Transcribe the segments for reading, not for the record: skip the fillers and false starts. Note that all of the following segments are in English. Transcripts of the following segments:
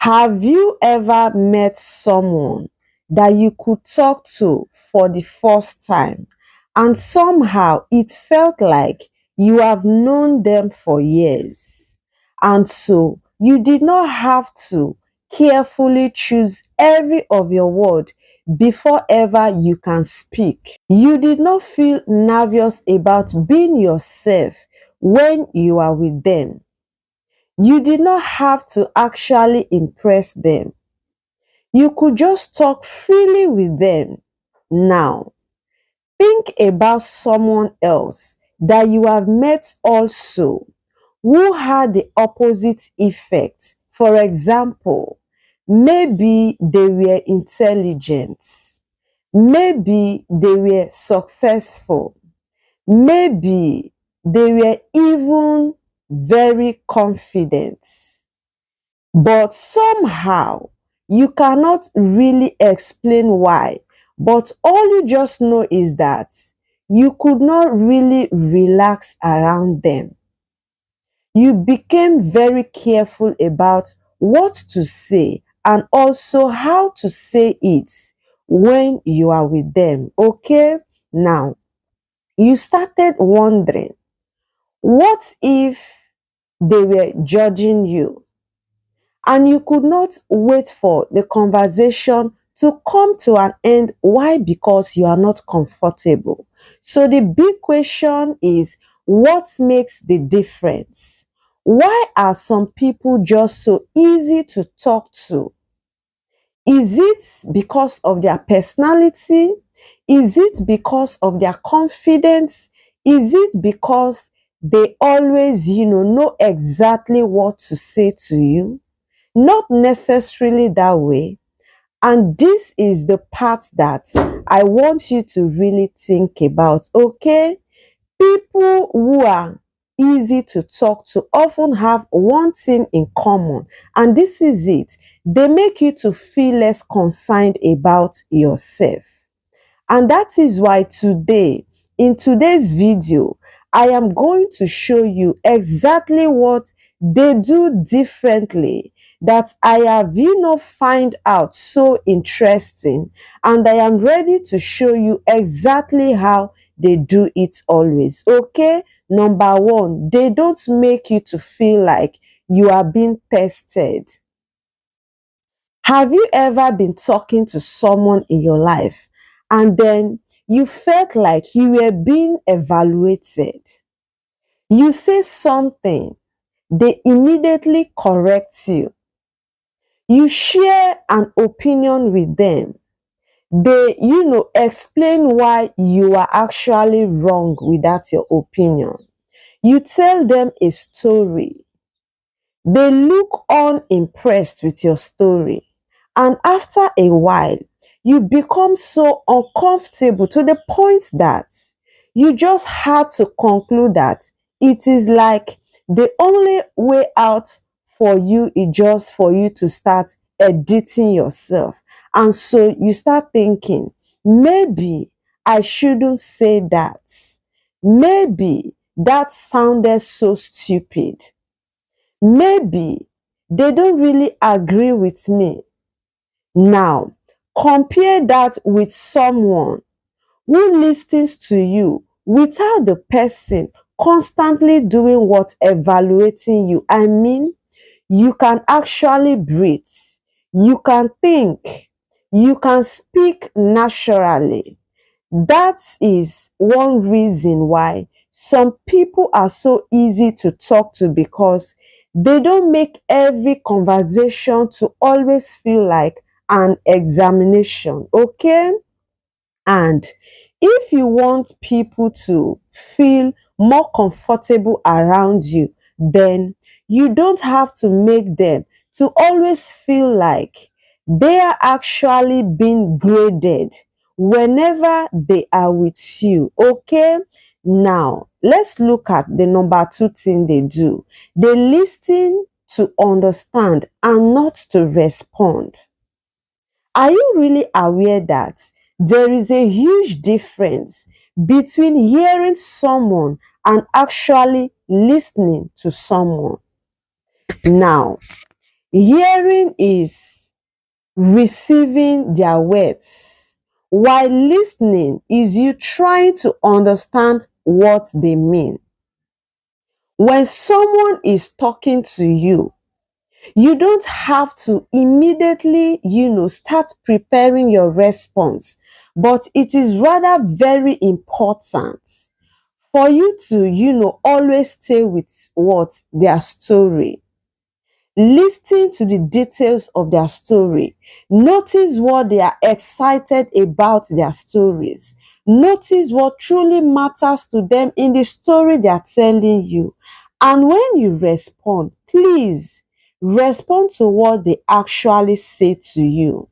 Have you ever met someone that you could talk to for the first time and somehow it felt like you have known them for years? And so you did not have to carefully choose every of your word before ever you can speak. You did not feel nervous about being yourself when you are with them. You did not have to actually impress them. You could just talk freely with them. Now, think about someone else that you have met also who had the opposite effect. For example, maybe they were intelligent, maybe they were successful, maybe they were even very confident. But somehow you cannot really explain why. But all you just know is that you could not really relax around them. You became very careful about what to say and also how to say it when you are with them. Okay? Now, you started wondering, what if they were judging you? And you could not wait for the conversation to come to an end. Why? Because you are not comfortable. So the big question is, what makes the difference? Why are some people just so easy to talk to? Is it because of their personality? Is it because of their confidence? Is it because they always, know exactly what to say to you? Not necessarily that way. And this is the part that I want you to really think about, okay? People who are easy to talk to often have one thing in common, and this is it. They make you to feel less concerned about yourself. And that is why today, in today's video, I am going to show you exactly what they do differently that I have, find out so interesting. And I am ready to show you exactly how they do it always. Okay? Number one, they don't make you to feel like you are being tested. Have you ever been talking to someone in your life and then you felt like you were being evaluated? You say something, they immediately correct you. You share an opinion with them. They, explain why you are actually wrong with that your opinion. You tell them a story. They look unimpressed with your story. And after a while, you become so uncomfortable to the point that you just had to conclude that it is like the only way out for you is just for you to start editing yourself. And so you start thinking, maybe I shouldn't say that. Maybe that sounded so stupid. Maybe they don't really agree with me. Now, compare that with someone who listens to you without the person constantly doing what? Evaluating you. I mean, you can actually breathe. You can think. You can speak naturally. That is one reason why some people are so easy to talk to, because they don't make every conversation to always feel like an examination, okay? And if you want people to feel more comfortable around you, then you don't have to make them to always feel like they are actually being graded whenever they are with you, okay? Now, let's look at the number two thing they do. They listen to understand and not to respond. Are you really aware that there is a huge difference between hearing someone and actually listening to someone? Now, Hearing is receiving their words, while listening is you trying to understand what they mean. When someone is talking to you don't have to immediately, start preparing your response, but it is rather very important for you to, always stay with what their story. Listen to the details of their story. Notice what they are excited about their stories. Notice what truly matters to them in the story they are telling you. And when you respond, please respond to what they actually say to you.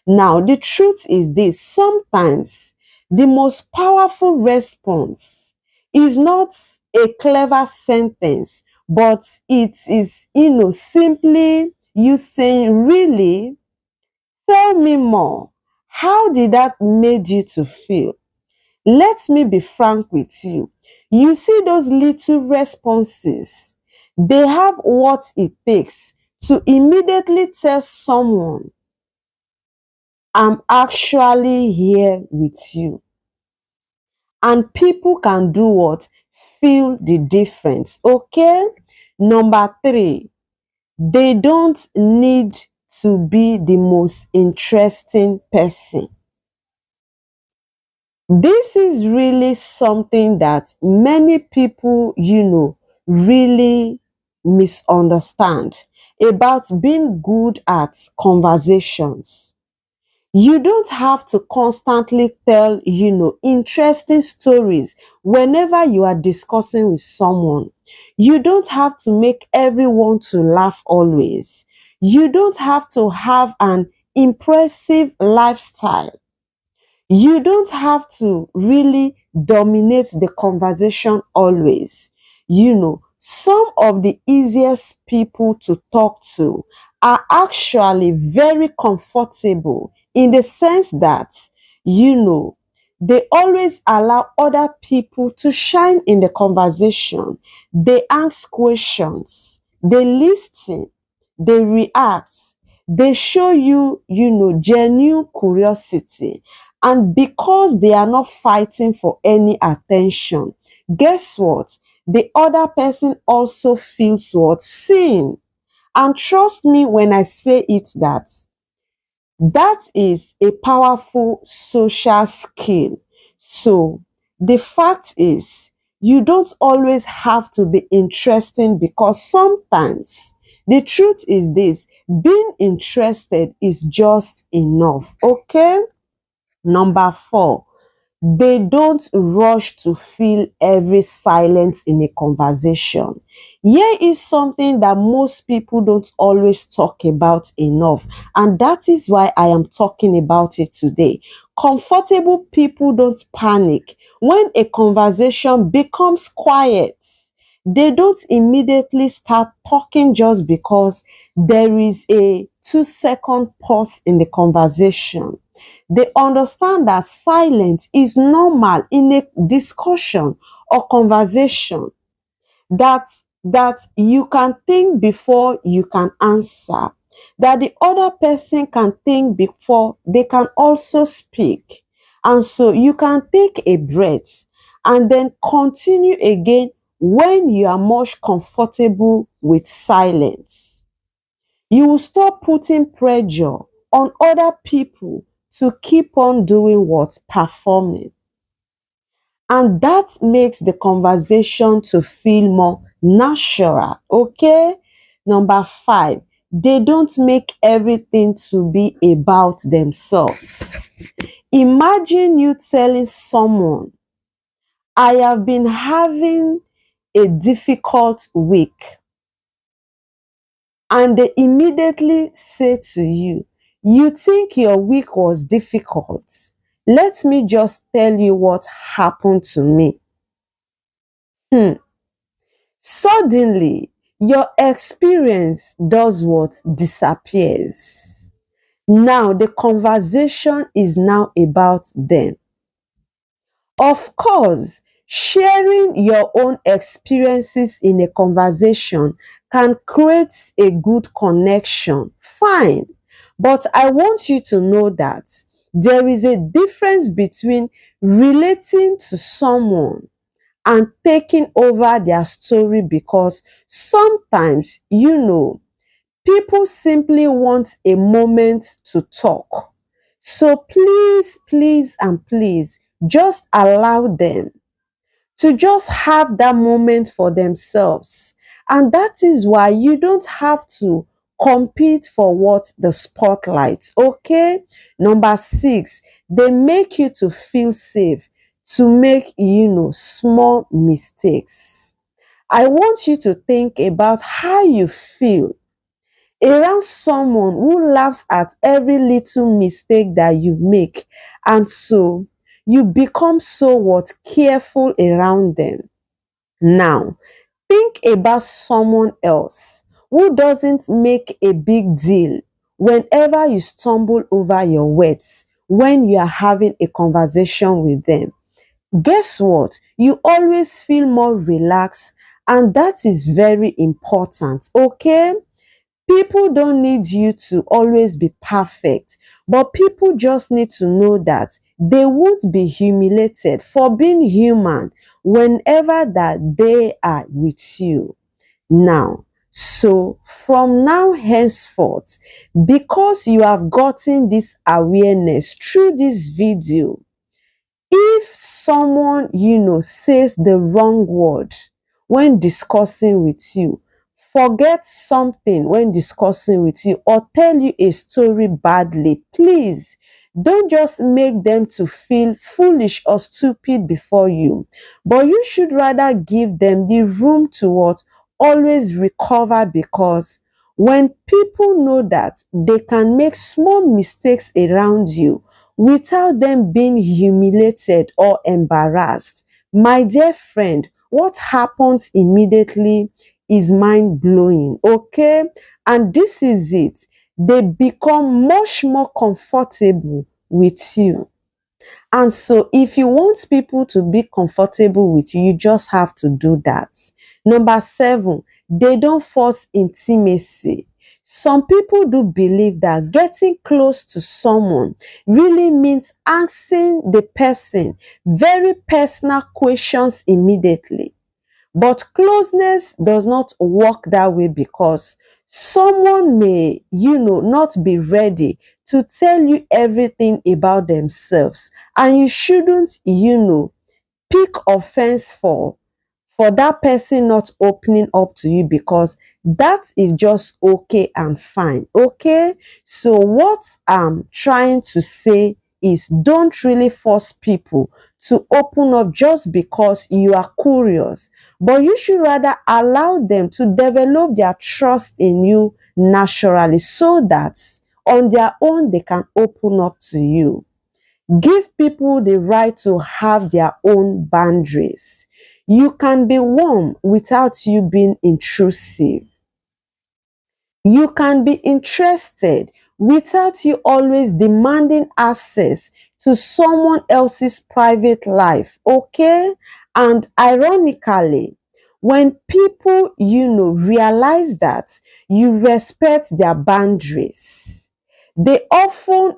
Now, the truth is this: sometimes the most powerful response is not a clever sentence, but it is, simply you saying, really, tell me more. How did that made you to feel? Let me be frank with you. You see those little responses, they have what it takes to immediately tell someone, I'm actually here with you. And people can do what? Feel the difference. Okay? Number three, they don't need to be the most interesting person. This is really something that many people, really misunderstand about being good at conversations. You don't have to constantly tell, interesting stories whenever you are discussing with someone. You don't have to make everyone to laugh always. You don't have to have an impressive lifestyle. You don't have to really dominate the conversation always. Some of the easiest people to talk to are actually very comfortable in the sense that, they always allow other people to shine in the conversation. They ask questions, they listen, they react, they show you, genuine curiosity. And because they are not fighting for any attention, guess what? The other person also feels what? Seen. And trust me when I say it, that is a powerful social skill. So the fact is, you don't always have to be interesting, because sometimes the truth is this: being interested is just enough. Okay? Number four, they don't rush to fill every silence in a conversation. Here is something that most people don't always talk about enough, and that is why I am talking about it today. Comfortable people don't panic when a conversation becomes quiet. They don't immediately start talking just because there is a 2-second pause in the conversation. They understand that silence is normal in a discussion or conversation, that you can think before you can answer, that the other person can think before they can also speak. And so you can take a breath and then continue again when you are much comfortable with silence. You will stop putting pressure on other people to keep on doing what? Performing. And that makes the conversation to feel more natural. Okay? Number five, they don't make everything to be about themselves. Imagine you telling someone, I have been having a difficult week, and they immediately say to you, you think your week was difficult? Let me just tell you what happened to me. Suddenly, your experience does what? Disappears. Now, the conversation is now about them. Of course, Sharing your own experiences in a conversation can create a good connection. Fine. But I want you to know that there is a difference between relating to someone and taking over their story, because sometimes, people simply want a moment to talk. So please, please, and please just allow them to just have that moment for themselves. And that is why you don't have to compete for what the spotlight. Okay. Number 6, they make you to feel safe to make, small mistakes. I want you to think about how you feel around someone who laughs at every little mistake that you make, and so you become so what careful around them. Now think about someone else who doesn't make a big deal whenever you stumble over your words when you are having a conversation with them. Guess what? You always feel more relaxed, and that is very important. Okay. People don't need you to always be perfect, but people just need to know that they won't be humiliated for being human whenever that they are with you. Now, so from now henceforth, because you have gotten this awareness through this video, if someone says the wrong word when discussing with you, forget something when discussing with you, or tell you a story badly, please don't just make them to feel foolish or stupid before you, but you should rather give them the room to what always recover, because when people know that they can make small mistakes around you without them being humiliated or embarrassed, my dear friend, what happens immediately is mind blowing. Okay. And this is it. They become much more comfortable with you. And so, if you want people to be comfortable with you, you just have to do that. Number 7, they don't force intimacy. Some people do believe that getting close to someone really means asking the person very personal questions immediately. But closeness does not work that way, because someone may, not be ready to tell you everything about themselves. And you shouldn't, pick offense for that person not opening up to you, because that is just okay and fine. Okay. So what I'm trying to say is, don't really force people to open up just because you are curious, but you should rather allow them to develop their trust in you naturally, so that on their own they can open up to you. Give people the right to have their own boundaries. You can be warm without you being intrusive. You can be interested without you always demanding access to someone else's private life. Okay. And ironically, when people, realize that you respect their boundaries, they often,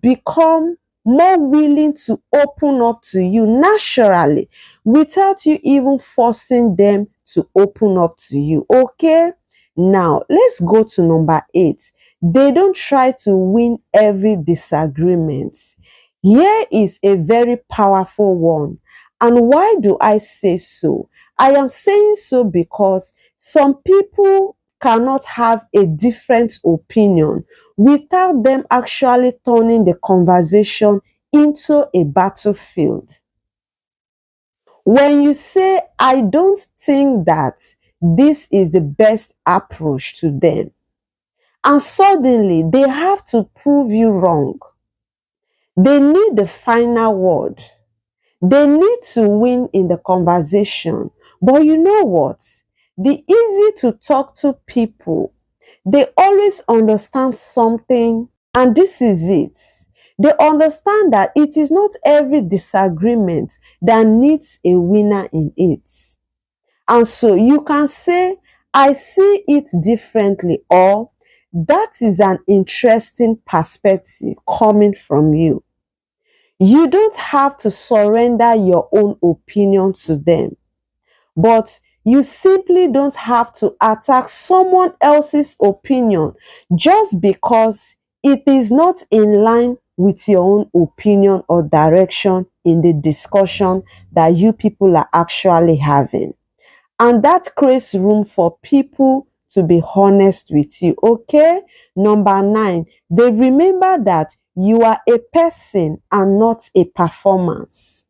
become more willing to open up to you naturally without you even forcing them to open up to you. Okay. Now, let's go to number 8. They don't try to win every disagreement. Here is a very powerful one. And why do I say so? I am saying so because some people cannot have a different opinion without them actually turning the conversation into a battlefield. When you say, I don't think that this is the best approach to them, and suddenly they have to prove you wrong, they need the final word. They need to win in the conversation. But you know what? The easy to talk to people, they always understand something, and this is it. They understand that it is not every disagreement that needs a winner in it. And so you can say, I see it differently, or that is an interesting perspective coming from you. You don't have to surrender your own opinion to them, but you simply don't have to attack someone else's opinion just because it is not in line with your own opinion or direction in the discussion that you people are actually having. And that creates room for people to be honest with you. Okay. Number 9, they remember that you are a person and not a performance.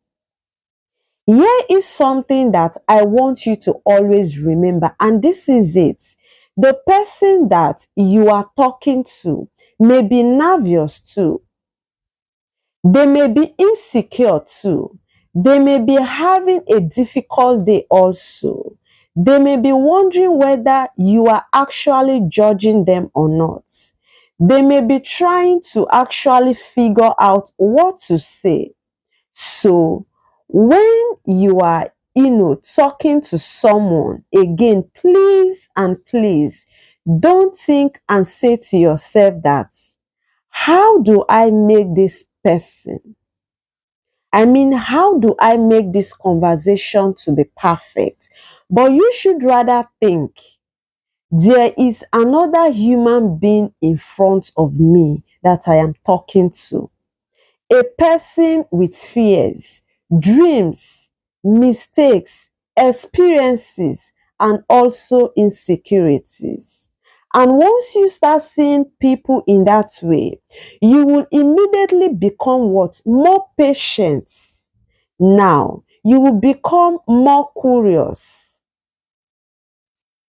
Here is something that I want you to always remember, and this is it. The person that you are talking to may be nervous too. They may be insecure too. They may be having a difficult day also. They may be wondering whether you are actually judging them or not. They may be trying to actually figure out what to say. So, when you are, talking to someone, again, please and please don't think and say to yourself that, how do I make this person? I mean, how do I make this conversation to be perfect? But you should rather think, there is another human being in front of me that I am talking to. A person with fears, dreams, mistakes, experiences, and also insecurities. And once you start seeing people in that way, you will immediately become what? More patient. Now, you will become more curious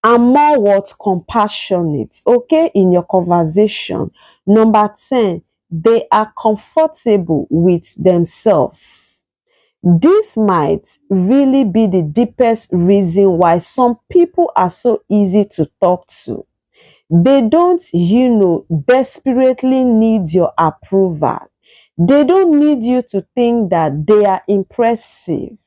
and more what? Compassionate, okay, in your conversation. Number 10, they are comfortable with themselves. This might really be the deepest reason why some people are so easy to talk to. They don't, desperately need your approval. They don't need you to think that they are impressive.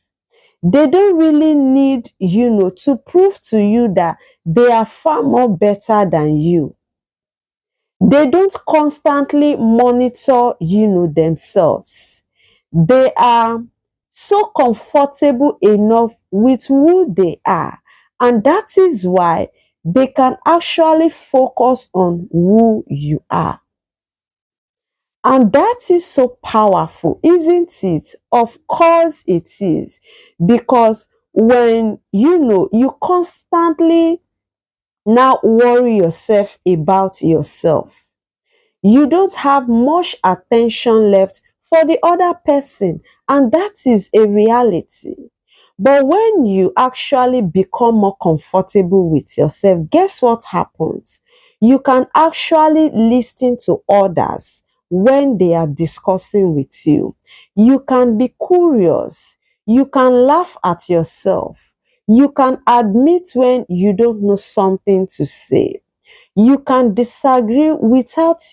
They don't really need, to prove to you that they are far more better than you. They don't constantly monitor, themselves. They are so comfortable enough with who they are. And that is why they can actually focus on who you are. And that is so powerful, isn't it? Of course it is. Because when you constantly now worry yourself about yourself, you don't have much attention left for the other person, and that is a reality. But when you actually become more comfortable with yourself, guess what happens? You can actually listen to others when they are discussing with you. You can be curious. You can laugh at yourself. You can admit when you don't know something to say. You can disagree without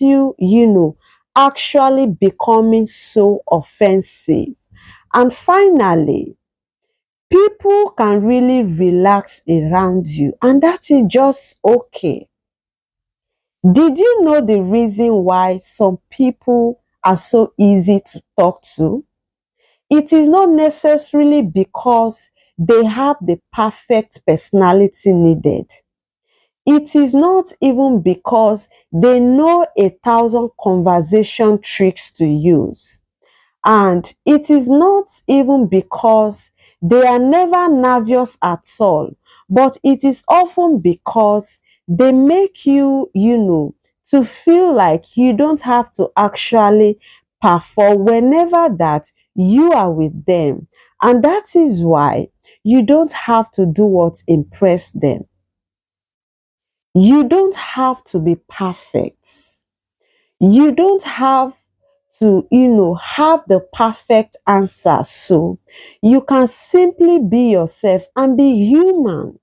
actually becoming so offensive. And finally, people can really relax around you, and that is just okay. Did you know the reason why some people are so easy to talk to? It is not necessarily because they have the perfect personality needed. It is not even because they know 1,000 conversation tricks to use. And it is not even because they are never nervous at all, but it is often because they make you, to feel like you don't have to actually perform whenever that you are with them. And that is why you don't have to do what impress them. You don't have to be perfect. You don't have to, have the perfect answer. So you can simply be yourself and be human.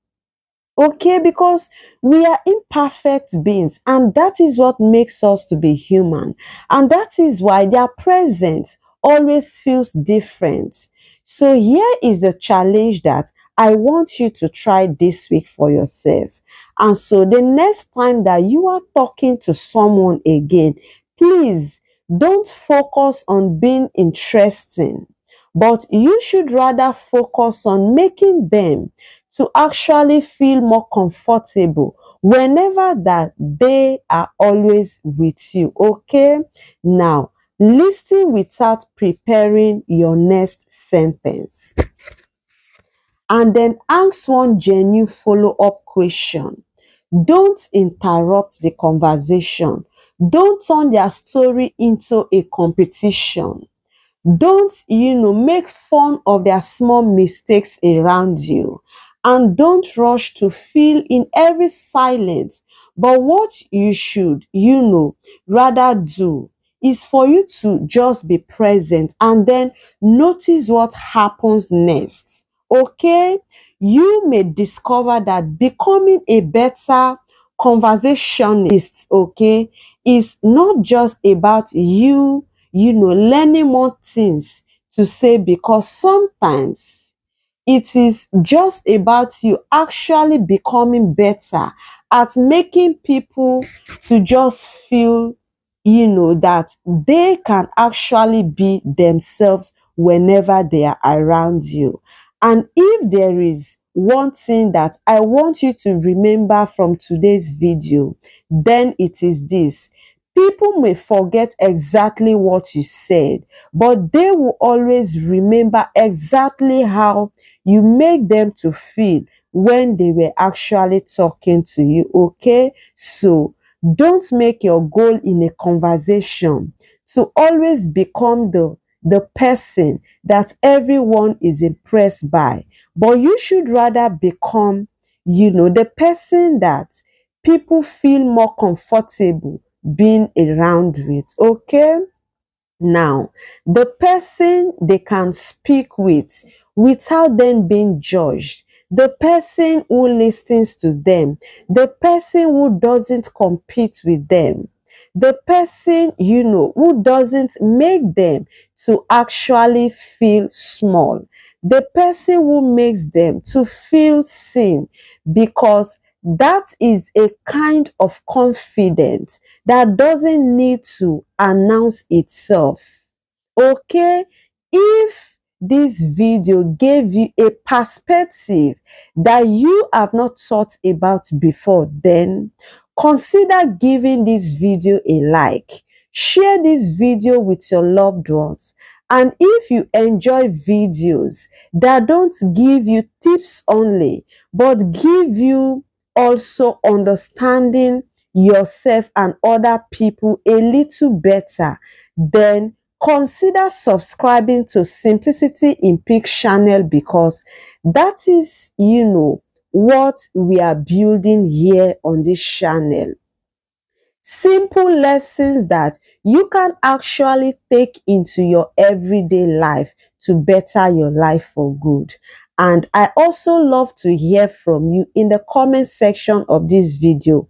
Okay, because we are imperfect beings, and that is what makes us to be human. And that is why their presence always feels different. So, here is the challenge that I want you to try this week for yourself. And so, the next time that you are talking to someone again, please don't focus on being interesting, but you should rather focus on making them to actually feel more comfortable whenever that they are always with you. Okay, now listen without preparing your next sentence, and then ask one genuine follow-up question. Don't interrupt the conversation. Don't turn their story into a competition. Don't, make fun of their small mistakes around you. And don't rush to fill in every silence. But what you should, rather do is for you to just be present and then notice what happens next. Okay? You may discover that becoming a better conversationist, okay, is not just about learning more things to say, because sometimes it is just about you actually becoming better at making people to just feel, that they can actually be themselves whenever they are around you. And if there is one thing that I want you to remember from today's video, then it is this: people may forget exactly what you said, but they will always remember exactly how you make them to feel when they were actually talking to you. Okay, so don't make your goal in a conversation to always become the person that everyone is impressed by, but you should rather become, the person that people feel more comfortable being around with. Okay, now, the person they can speak with without them being judged, the person who listens to them, the person who doesn't compete with them, the person, who doesn't make them to actually feel small, the person who makes them to feel seen, because that is a kind of confidence that doesn't need to announce itself. Okay, if this video gave you a perspective that you have not thought about before, then consider giving this video a like. Share this video with your loved ones. And if you enjoy videos that don't give you tips only, but give you also understanding yourself and other people a little better, then consider subscribing to Simplicity in Peak channel, because that is, what we are building here on this channel. Simple lessons that you can actually take into your everyday life to better your life for good. And I also love to hear from you in the comment section of this video.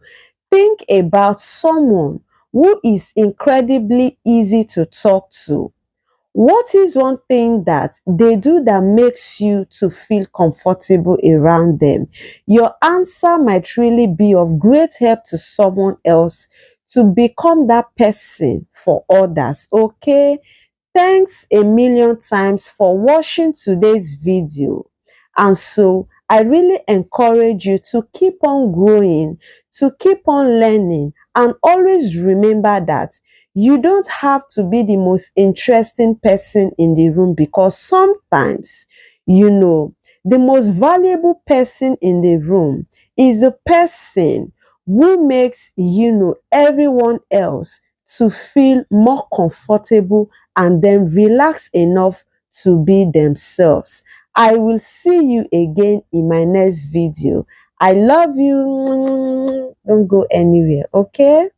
Think about someone who is incredibly easy to talk to. What is one thing that they do that makes you to feel comfortable around them? Your answer might really be of great help to someone else to become that person for others. Okay? Thanks a million times for watching today's video. And so I really encourage you to keep on growing, to keep on learning, and always remember that you don't have to be the most interesting person in the room, because sometimes, the most valuable person in the room is the person who makes, everyone else to feel more comfortable and then relax enough to be themselves. I will see you again in my next video. I love you. Don't go anywhere, okay?